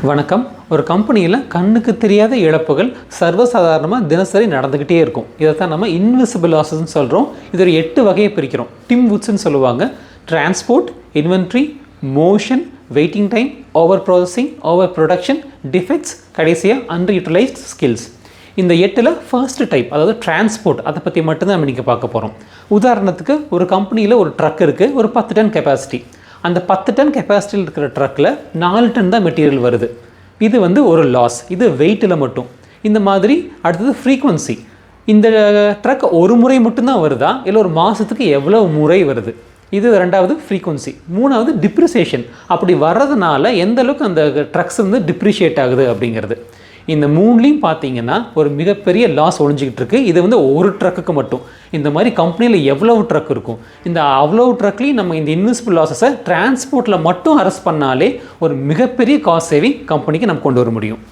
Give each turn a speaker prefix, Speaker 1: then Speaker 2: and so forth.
Speaker 1: வணக்கம். ஒரு கம்பெனியில் கண்ணுக்கு தெரியாத இழப்புகள் சர்வசாதாரணமாக தினசரி நடந்துக்கிட்டே இருக்கும். இதை தான் நம்ம இன்விசிபிள் லாஸஸ்ன்னு சொல்கிறோம். இது ஒரு 8 வகையை பிரிக்கிறோம். டிம் வுட்ஸ்ன்னு சொல்லுவாங்க. Transport, inventory, motion, waiting time, over processing, over production, defects, கடைசியாக அண்டர் யூட்டிலைஸ்ட் ஸ்கில்ஸ். இந்த 8ல் ஃபர்ஸ்ட் டைப், அதாவது டிரான்ஸ்போர்ட், அதை பற்றி மட்டும்தான் நம்ம இன்றைக்கி பார்க்க போகிறோம். உதாரணத்துக்கு ஒரு கம்பெனியில் ஒரு ட்ரக் இருக்குது, ஒரு 10 டன் கெப்பாசிட்டி. அந்த 10 டன் கெப்பாசிட்டியில் இருக்கிற ட்ரக்கில் 4 டன் தான் மெட்டீரியல் வருது. இது ஒரு லாஸ். இது வெயிட்டில் மட்டும். இந்த மாதிரி அடுத்தது ஃப்ரீக்வன்சி. இந்த ட்ரக் ஒரு முறை மட்டும்தான் வருதா, இல்லை ஒரு மாதத்துக்கு எவ்வளோ முறை வருது? இது ரெண்டாவது ஃப்ரீக்வன்சி. மூணாவது டிப்ரிசியேஷன். அப்படி வர்றதுனால எந்த அளவுக்கு அந்த ட்ரக்ஸ் டிப்ரிஷியேட் ஆகுது அப்படிங்கிறது. இந்த மூணுலேயும் பார்த்தீங்கன்னா ஒரு மிகப்பெரிய லாஸ் ஒழிஞ்சிக்கிட்டு இருக்குது. இது ஒரு ட்ரக்குக்கு மட்டும். இந்த மாதிரி கம்பெனியில் எவ்வளவு ட்ரக் இருக்கும், இந்த அவ்வளோ ட்ரக்லேயும் நம்ம இந்த இன்விசிபிள் லாஸஸை டிரான்ஸ்போர்ட்டில் மட்டும் அரெஸ்ட் பண்ணாலே ஒரு மிகப்பெரிய காஸ்ட் சேவிங் கம்பெனிக்கு நம்ம கொண்டு வர முடியும்.